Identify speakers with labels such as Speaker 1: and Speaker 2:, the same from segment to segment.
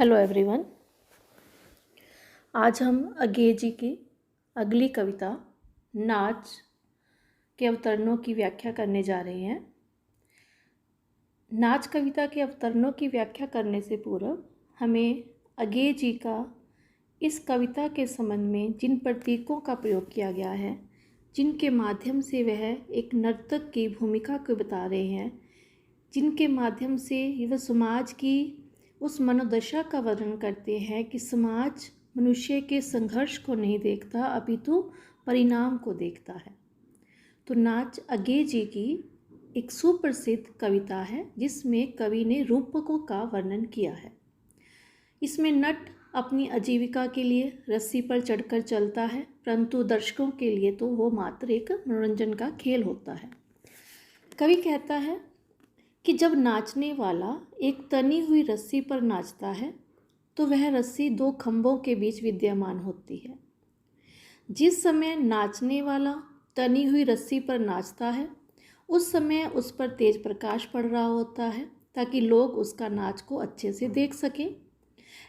Speaker 1: Hello everyone. आज हम अज्ञे जी की अगली कविता नाच के अवतरणों की व्याख्या करने जा रहे हैं। नाच कविता के अवतरणों की व्याख्या करने से पूर्व हमें अज्ञे जी का इस कविता के संबंध में जिन प्रतीकों का प्रयोग किया गया है, जिनके माध्यम से वह एक नर्तक की भूमिका को बता रहे हैं, जिनके माध्यम से वह समाज की उस मनोदशा का वर्णन करते हैं कि समाज मनुष्य के संघर्ष को नहीं देखता अपितु परिणाम को देखता है। तो नाच अज्ञे जी की एक सुप्रसिद्ध कविता है जिसमें कवि ने रूपकों का वर्णन किया है। इसमें नट अपनी आजीविका के लिए रस्सी पर चढ़कर चलता है, परंतु दर्शकों के लिए तो वो मात्र एक मनोरंजन का खेल होता है। कवि कहता है कि जब नाचने वाला एक तनी हुई रस्सी पर नाचता है तो वह रस्सी दो खंभों के बीच विद्यमान होती है। जिस समय नाचने वाला तनी हुई रस्सी पर नाचता है उस समय उस पर तेज प्रकाश पड़ रहा होता है ताकि लोग उसका नाच को अच्छे से देख सकें।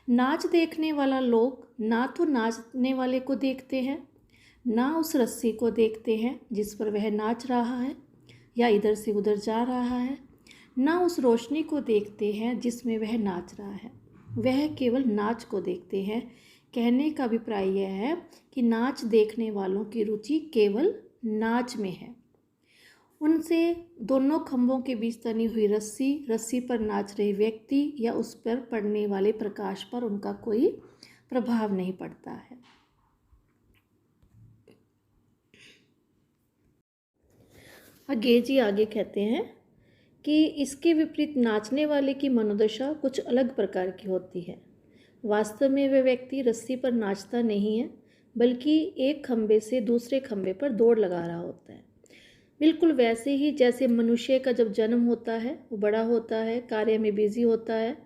Speaker 1: नाच देखने वाला लोग ना तो नाचने वाले को देखते हैं, ना उस रस्सी को देखते हैं जिस पर वह नाच रहा है या इधर से उधर जा रहा है, ना उस रोशनी को देखते हैं जिसमें वह नाच रहा है, वह केवल नाच को देखते हैं। कहने का अभिप्राय यह है कि नाच देखने वालों की रुचि केवल नाच में है। उनसे दोनों खंभों के बीच तनी हुई रस्सी पर नाच रहे व्यक्ति या उस पर पड़ने वाले प्रकाश पर उनका कोई प्रभाव नहीं पड़ता है। अज्ञे जी आगे कहते हैं कि इसके विपरीत नाचने वाले की मनोदशा कुछ अलग प्रकार की होती है। वास्तव में वह व्यक्ति रस्सी पर नाचता नहीं है, बल्कि एक खंभे से दूसरे खंभे पर दौड़ लगा रहा होता है। बिल्कुल वैसे ही जैसे मनुष्य का जब जन्म होता है, वो बड़ा होता है, कार्य में बिजी होता है,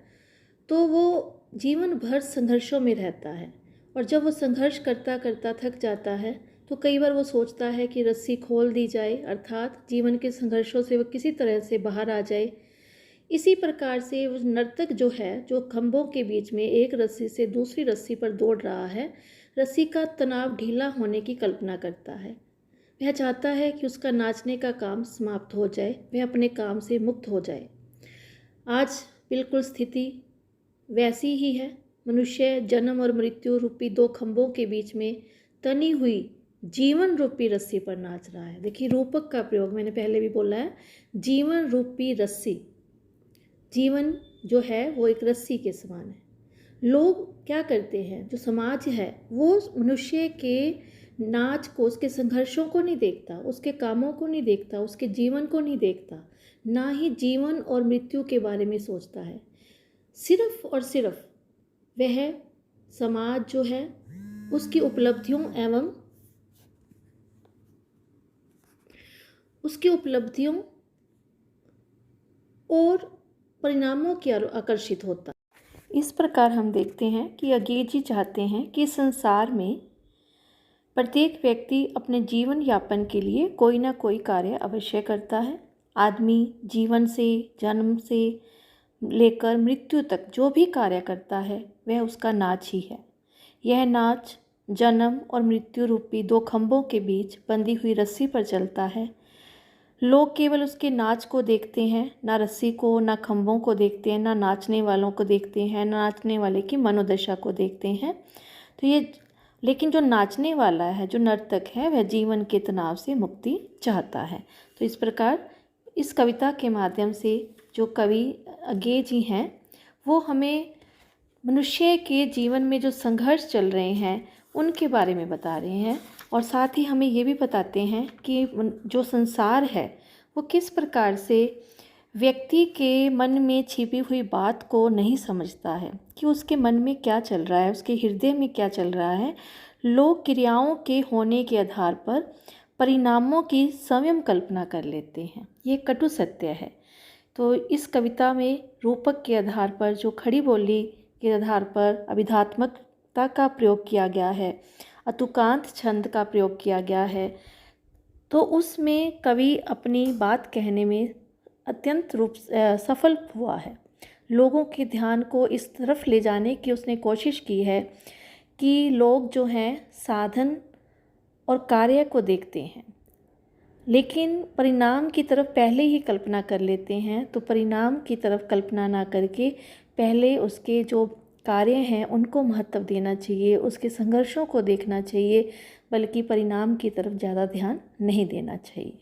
Speaker 1: तो वो जीवन भर संघर्षों में रहता है और जब वो संघर्ष करता करता थक जाता है तो कई बार वो सोचता है कि रस्सी खोल दी जाए, अर्थात जीवन के संघर्षों से वो किसी तरह से बाहर आ जाए। इसी प्रकार से वो नर्तक जो है, जो खंभों के बीच में एक रस्सी से दूसरी रस्सी पर दौड़ रहा है, रस्सी का तनाव ढीला होने की कल्पना करता है। वह चाहता है कि उसका नाचने का काम समाप्त हो जाए, वह अपने काम से मुक्त हो जाए। आज बिल्कुल स्थिति वैसी ही है। मनुष्य जन्म और मृत्यु रूपी दो खंभों के बीच में तनी हुई जीवन रूपी रस्सी पर नाच रहा है। देखिए रूपक का प्रयोग मैंने पहले भी बोला है, जीवन रूपी रस्सी। जीवन जो है वो एक रस्सी के समान है। लोग क्या करते हैं, जो समाज है वो मनुष्य के नाच को, उसके संघर्षों को नहीं देखता, उसके कामों को नहीं देखता, उसके जीवन को नहीं देखता, ना ही जीवन और मृत्यु के बारे में सोचता है। सिर्फ और सिर्फ वह समाज जो है उसकी उपलब्धियों और परिणामों की आकर्षित होता। इस प्रकार हम देखते हैं कि अज्ञे जी चाहते हैं कि संसार में प्रत्येक व्यक्ति अपने जीवन यापन के लिए कोई ना कोई कार्य अवश्य करता है। आदमी जीवन से, जन्म से लेकर मृत्यु तक जो भी कार्य करता है वह उसका नाच ही है। यह नाच जन्म और मृत्यु रूपी दो खंभों के बीच बंधी हुई रस्सी पर चलता है। लोग केवल उसके नाच को देखते हैं, ना रस्सी को, ना खंभों को देखते हैं, ना नाचने वालों को देखते हैं, ना नाचने वाले की मनोदशा को देखते हैं। तो ये लेकिन जो नाचने वाला है, जो नर्तक है, वह जीवन के तनाव से मुक्ति चाहता है। तो इस प्रकार इस कविता के माध्यम से जो कवि अज्ञे जी हैं वो हमें मनुष्य के जीवन में जो संघर्ष चल रहे हैं उनके बारे में बता रहे हैं और साथ ही हमें ये भी बताते हैं कि जो संसार है वो किस प्रकार से व्यक्ति के मन में छिपी हुई बात को नहीं समझता है कि उसके मन में क्या चल रहा है, उसके हृदय में क्या चल रहा है। लोग क्रियाओं के होने के आधार पर परिणामों की स्वयं कल्पना कर लेते हैं। ये कटु सत्य है। तो इस कविता में रूपक के आधार पर, जो खड़ी बोली के आधार पर अभिधात्मकता का प्रयोग किया गया है, अतुकांत छंद का प्रयोग किया गया है, तो उसमें कवि अपनी बात कहने में अत्यंत सफल हुआ है। लोगों के ध्यान को इस तरफ ले जाने की उसने कोशिश की है कि लोग जो हैं साधन और कार्य को देखते हैं, लेकिन परिणाम की तरफ पहले ही कल्पना कर लेते हैं। तो परिणाम की तरफ कल्पना ना करके पहले उसके जो कार्य हैं उनको महत्व देना चाहिए, उसके संघर्षों को देखना चाहिए, बल्कि परिणाम की तरफ ज़्यादा ध्यान नहीं देना चाहिए।